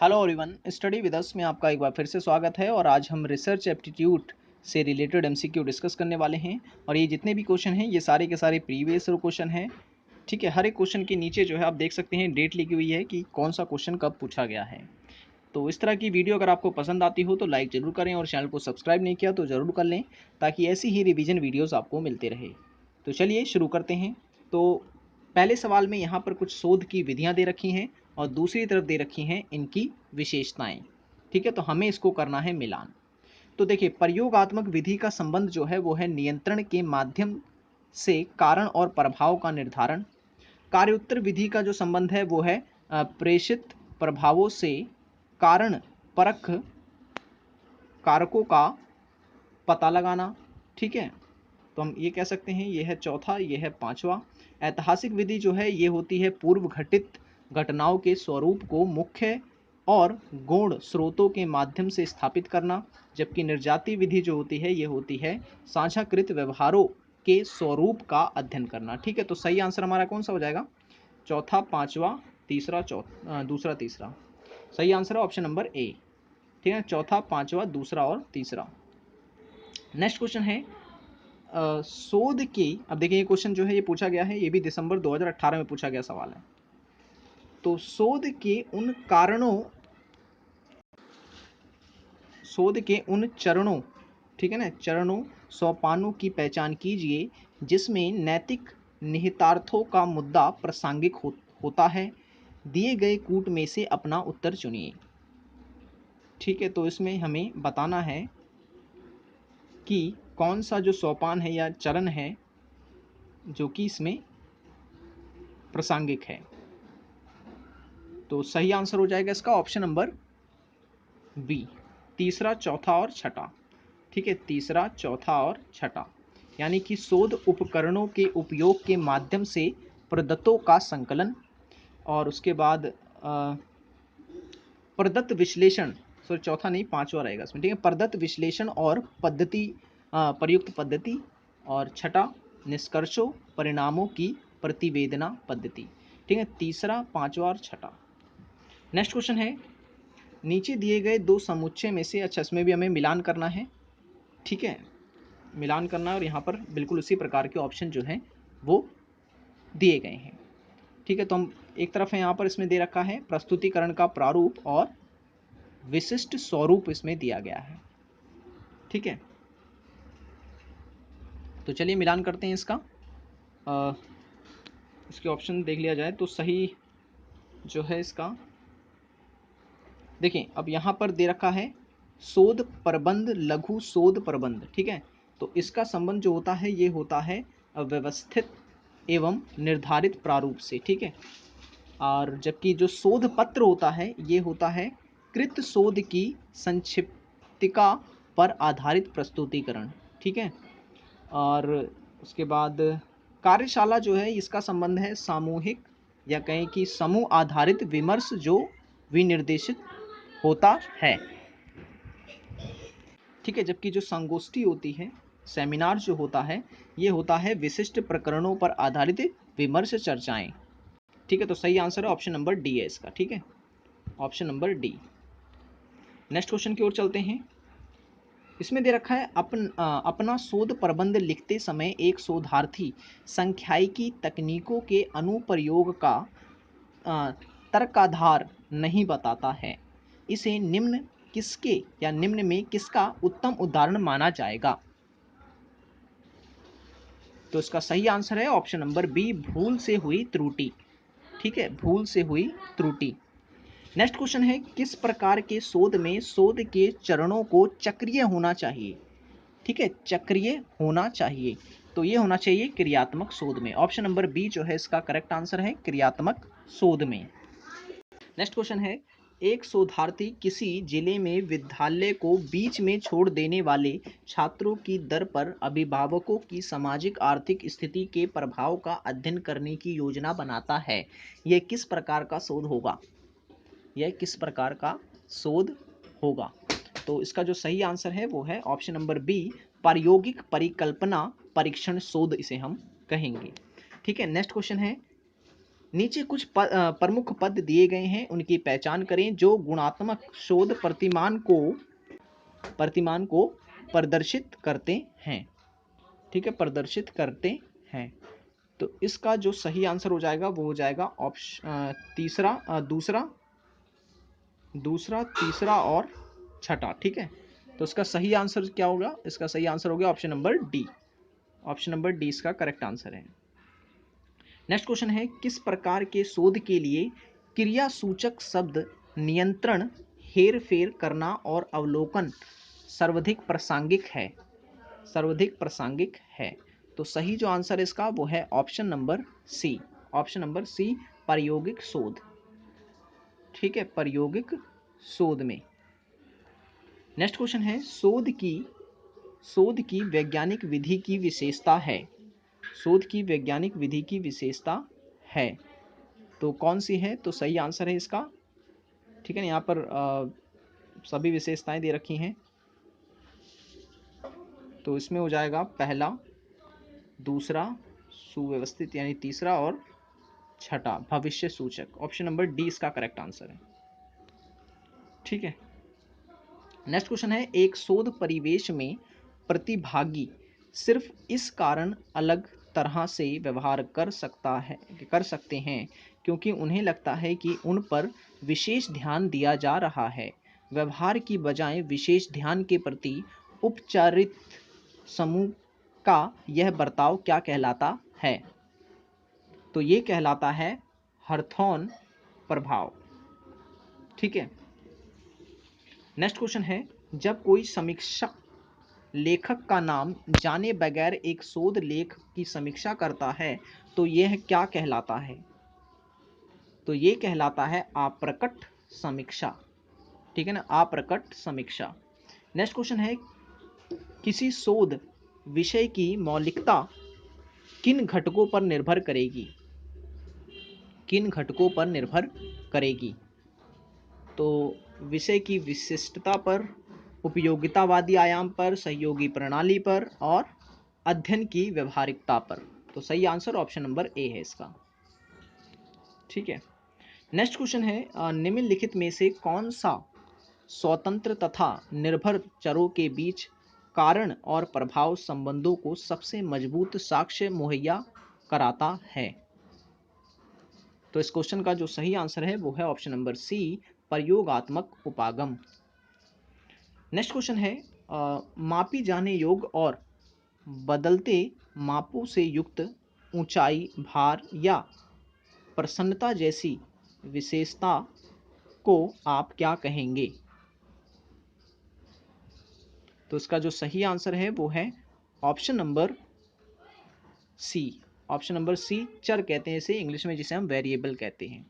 Hello everyone, study with us में आपका एक बार फिर से स्वागत है। और आज हम रिसर्च एप्टीट्यूड से रिलेटेड एमसीक्यू डिस्कस करने वाले हैं। और ये जितने भी क्वेश्चन हैं ये सारे के सारे प्रीवियस क्वेश्चन हैं। ठीक है, हर एक क्वेश्चन के नीचे जो है आप देख सकते हैं डेट लिखी हुई है कि कौन सा क्वेश्चन कब पूछा गया है। तो इस तरह की वीडियो अगर आपको पसंद आती हो तो लाइक ज़रूर करें, और चैनल को सब्सक्राइब नहीं किया तो ज़रूर कर लें, ताकि ऐसी ही रिवीजन वीडियोज़ आपको मिलते रहे। तो चलिए शुरू करते हैं। तो पहले सवाल में यहाँ पर कुछ शोध की विधियाँ दे रखी हैं और दूसरी तरफ दे रखी हैं इनकी विशेषताएं। ठीक है, तो हमें इसको करना है मिलान। तो देखिए, प्रयोगात्मक विधि का संबंध जो है वो है नियंत्रण के माध्यम से कारण और प्रभाव का निर्धारण। कार्योत्तर विधि का जो संबंध है वो है प्रेषित प्रभावों से कारण परक कारकों का पता लगाना। ठीक है, तो हम ये कह सकते हैं, ये है चौथा, ये है पांचवा। ऐतिहासिक विधि जो है ये होती है पूर्व घटित घटनाओं के स्वरूप को मुख्य और गौण स्रोतों के माध्यम से स्थापित करना। जबकि निर्जातीय विधि जो होती है ये होती है साझाकृत व्यवहारों के स्वरूप का अध्ययन करना। ठीक है, तो सही आंसर हमारा कौन सा हो जाएगा? चौथा, पांचवा, तीसरा, दूसरा, तीसरा। सही आंसर है ऑप्शन नंबर ए। ठीक है, चौथा, पांचवा, दूसरा और तीसरा। नेक्स्ट क्वेश्चन है शोध के, अब देखिए ये क्वेश्चन जो है ये पूछा गया है, ये भी दिसंबर 2018 में पूछा गया सवाल है। तो शोध के उन चरणों, ठीक है ना, चरणों सोपानों की पहचान कीजिए जिसमें नैतिक निहितार्थों का मुद्दा प्रासंगिक होता है। दिए गए कूट में से अपना उत्तर चुनिए। ठीक है, तो इसमें हमें बताना है कि कौन सा जो सोपान है या चरण है जो कि इसमें प्रासंगिक है। तो सही आंसर हो जाएगा इसका ऑप्शन नंबर बी, तीसरा, चौथा और छठा। ठीक है, तीसरा, चौथा और छठा, यानी कि शोध उपकरणों के उपयोग के माध्यम से प्रदत्तों का संकलन, और उसके बाद प्रदत्त विश्लेषण, सॉरी चौथा नहीं पांचवा रहेगा इसमें। ठीक है, प्रदत्त विश्लेषण और पद्धति, प्रयुक्त पद्धति, और छठा निष्कर्षों परिणामों की प्रतिवेदना पद्धति। ठीक है, तीसरा, पांचवा और छठा। नेक्स्ट क्वेश्चन है, नीचे दिए गए दो समुच्चय में से, अच्छा इसमें भी हमें मिलान करना है। ठीक है, मिलान करना है, और यहाँ पर बिल्कुल उसी प्रकार के ऑप्शन जो हैं वो दिए गए हैं। ठीक है, तो हम एक तरफ है यहाँ पर इसमें दे रखा है प्रस्तुतिकरण का प्रारूप और विशिष्ट स्वरूप इसमें दिया गया है। ठीक है, तो चलिए मिलान करते हैं इसका। इसके ऑप्शन देख लिया जाए तो सही जो है इसका, देखिए अब यहाँ पर दे रखा है शोध प्रबंध, लघु शोध प्रबंध। ठीक है, तो इसका संबंध जो होता है ये होता है व्यवस्थित एवं निर्धारित प्रारूप से। ठीक है, और जबकि जो शोध पत्र होता है ये होता है कृत शोध की संक्षिप्तिका पर आधारित प्रस्तुतिकरण। ठीक है, और उसके बाद कार्यशाला जो है इसका संबंध है सामूहिक या कहें कि समूह आधारित विमर्श जो विनिर्देशित होता है। ठीक है, जबकि जो संगोष्ठी होती है, सेमिनार जो होता है ये होता है विशिष्ट प्रकरणों पर आधारित विमर्श चर्चाएं। ठीक है, तो सही आंसर है ऑप्शन नंबर डी है इसका। ठीक है, option number D. Next question की ओर चलते हैं। इसमें दे रखा है अपना शोध प्रबंध लिखते समय एक शोधार्थी सांख्यिकी तकनीकों के अनुप्रयोग का तर्काधार नहीं बताता है। इसे निम्न किसके या निम्न में किसका उत्तम उदाहरण माना जाएगा? तो इसका सही आंसर है ऑप्शन नंबर बी, भूल से हुई त्रुटि। ठीक है, भूल से हुई त्रुटि। नेक्स्ट क्वेश्चन है, किस प्रकार के शोध में शोध के चरणों को चक्रीय होना चाहिए? ठीक है, चक्रीय होना चाहिए, तो ये होना चाहिए क्रियात्मक शोध में। ऑप्शन नंबर बी जो है इसका करेक्ट आंसर है, क्रियात्मक शोध में। नेक्स्ट क्वेश्चन है, एक शोधार्थी किसी जिले में विद्यालय को बीच में छोड़ देने वाले छात्रों की दर पर अभिभावकों की सामाजिक आर्थिक स्थिति के प्रभाव का अध्ययन करने की योजना बनाता है। यह किस प्रकार का शोध होगा? यह किस प्रकार का शोध होगा? तो इसका जो सही आंसर है वो है ऑप्शन नंबर बी, प्रायोगिक परिकल्पना परीक्षण शोध इसे हम कहेंगे। ठीक है, नेक्स्ट क्वेश्चन है, नीचे कुछ प्रमुख पद दिए गए हैं, उनकी पहचान करें जो गुणात्मक शोध प्रतिमान को प्रदर्शित करते हैं। ठीक है, प्रदर्शित करते हैं। तो इसका जो सही आंसर हो जाएगा वो हो जाएगा दूसरा, तीसरा और छठा। ठीक है, तो इसका सही आंसर क्या होगा? इसका सही आंसर हो गया option number D. Option number D इसका करेक्ट आंसर है। नेक्स्ट क्वेश्चन है, किस प्रकार के शोध के लिए क्रिया सूचक शब्द नियंत्रण, हेर फेर करना और अवलोकन सर्वाधिक प्रासंगिक है? सर्वाधिक प्रासंगिक है। तो सही जो आंसर इसका वो है option number C. Option number C, प्रायोगिक शोध। ठीक है, प्रायोगिक शोध में। नेक्स्ट क्वेश्चन है, शोध की वैज्ञानिक विधि की विशेषता है। शोध की वैज्ञानिक विधि की विशेषता है, तो कौन सी है? तो सही आंसर है इसका, ठीक है ना, यहाँ पर सभी विशेषताएं दे रखी हैं, तो इसमें हो जाएगा पहला, दूसरा, सुव्यवस्थित यानी तीसरा और छठा भविष्य सूचक। ऑप्शन नंबर डी इसका करेक्ट आंसर है। ठीक है, नेक्स्ट क्वेश्चन है, एक शोध परिवेश में प्रतिभागी सिर्फ इस कारण अलग तरह से व्यवहार कर सकते हैं क्योंकि उन्हें लगता है कि उन पर विशेष ध्यान दिया जा रहा है। व्यवहार की बजाय विशेष ध्यान के प्रति उपचारित समूह का यह बर्ताव क्या कहलाता है? तो ये कहलाता है हॉथॉर्न प्रभाव। ठीक है, नेक्स्ट क्वेश्चन है, जब कोई समीक्षक लेखक का नाम जाने बगैर एक शोध लेख की समीक्षा करता है तो यह क्या कहलाता है? तो ये कहलाता है अप्रकट समीक्षा। ठीक है ना, अप्रकट समीक्षा। नेक्स्ट क्वेश्चन है, किसी शोध विषय की मौलिकता किन घटकों पर निर्भर करेगी? किन घटकों पर निर्भर करेगी? तो विषय की विशिष्टता पर, उपयोगितावादी आयाम पर, सहयोगी प्रणाली पर और अध्ययन की व्यवहारिकता पर। तो सही आंसर ऑप्शन नंबर ए है इसका। ठीक है, नेक्स्ट क्वेश्चन है, निम्नलिखित में से कौन सा स्वतंत्र तथा निर्भर चरों के बीच कारण और प्रभाव संबंधों को सबसे मजबूत साक्ष्य मुहैया कराता है? तो इस क्वेश्चन का जो सही आंसर है वो है ऑप्शन नंबर सी, प्रयोगात्मक उपागम। नेक्स्ट क्वेश्चन है, मापी जाने योग्य और बदलते मापों से युक्त ऊंचाई, भार या प्रसन्नता जैसी विशेषता को आप क्या कहेंगे? तो इसका जो सही आंसर है वो है option number C. Option number C, चर कहते हैं इसे इंग्लिश में, जिसे हम वेरिएबल कहते हैं।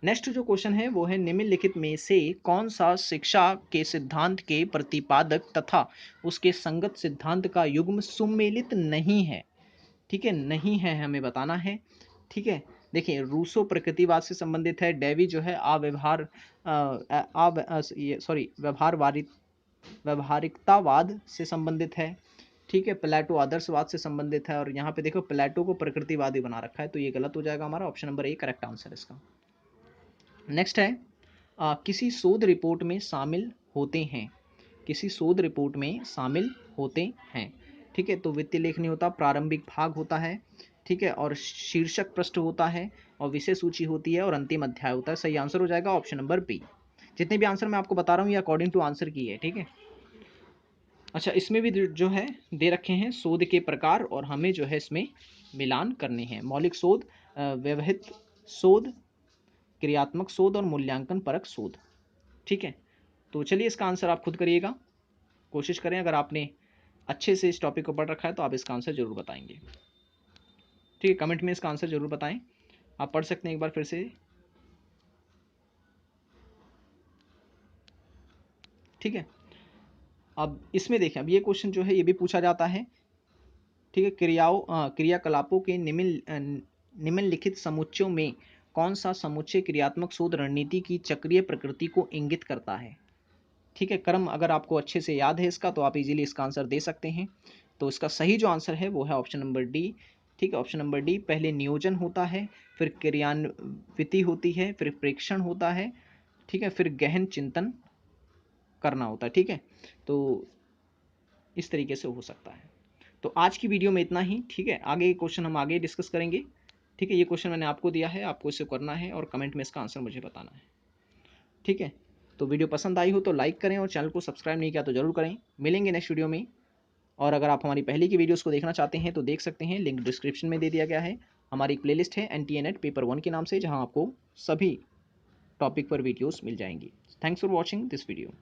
नेक्स्ट जो क्वेश्चन है वो है, निम्नलिखित में से कौन सा शिक्षा के सिद्धांत के प्रतिपादक तथा उसके संगत सिद्धांत का युग्म सुमेलित नहीं है? ठीक है, नहीं है हमें बताना है। ठीक है, देखिए रूसो प्रकृतिवाद से संबंधित है, डेवी जो है व्यवहारिकतावाद से संबंधित है। ठीक है, प्लेटो आदर्शवाद से संबंधित है, और यहाँ पे देखो प्लेटो को प्रकृतिवादी बना रखा है, तो ये गलत हो जाएगा हमारा। Option number A correct answer इसका। नेक्स्ट है, किसी शोध रिपोर्ट में शामिल होते हैं। किसी शोध रिपोर्ट में शामिल होते हैं। ठीक है, तो वित्तीय लेख नहीं होता, प्रारंभिक भाग होता है। ठीक है, और शीर्षक पृष्ठ होता है, और विषय सूची होती है, और अंतिम अध्याय होता है। सही आंसर हो जाएगा ऑप्शन नंबर बी। जितने भी आंसर मैं आपको बता रहा हूँ ये अकॉर्डिंग टू आंसर की है। ठीक है, अच्छा, इसमें भी जो है दे रखे हैं शोध के प्रकार, और हमें जो है इसमें मिलान करने हैं। मौलिक शोध, व्यवहित शोध, क्रियात्मक शोध और मूल्यांकन परक शोध। ठीक है, तो चलिए इसका आंसर आप खुद करिएगा, कोशिश करें। अगर आपने अच्छे से इस टॉपिक को पढ़ रखा है तो आप इसका आंसर जरूर बताएंगे। ठीक है, कमेंट में इसका आंसर जरूर बताएं। आप पढ़ सकते हैं एक बार फिर से। ठीक है, अब इसमें देखें, अब ये क्वेश्चन जो है ये भी पूछा जाता है। ठीक है, क्रियाकलापों के निम्नलिखित समुच्चयों में कौन सा समुच्चय क्रियात्मक शोध रणनीति की चक्रीय प्रकृति को इंगित करता है? ठीक है, क्रम अगर आपको अच्छे से याद है इसका तो आप इजीली इसका आंसर दे सकते हैं। तो इसका सही जो आंसर है वो है ऑप्शन नंबर डी। ठीक है। ऑप्शन नंबर डी, पहले नियोजन होता है, फिर क्रियान्विति होती है, फिर प्रेक्षण होता है, ठीक है, फिर गहन चिंतन करना होता है। ठीक है, तो इस तरीके से हो सकता है। तो आज की वीडियो में इतना ही। ठीक है, आगे क्वेश्चन हम आगे डिस्कस करेंगे। ठीक है, ये क्वेश्चन मैंने आपको दिया है, आपको इसे करना है और कमेंट में इसका आंसर मुझे बताना है। ठीक है, तो वीडियो पसंद आई हो तो लाइक करें और चैनल को सब्सक्राइब नहीं किया तो जरूर करें। मिलेंगे नेक्स्ट वीडियो में। और अगर आप हमारी पहले की वीडियोस को देखना चाहते हैं तो देख सकते हैं, लिंक डिस्क्रिप्शन में दे दिया गया है। हमारी एक प्लेलिस्ट है NTA-NET पेपर 1 के नाम से, जहां आपको सभी टॉपिक पर वीडियोस मिल जाएंगी। Thanks for watching this video.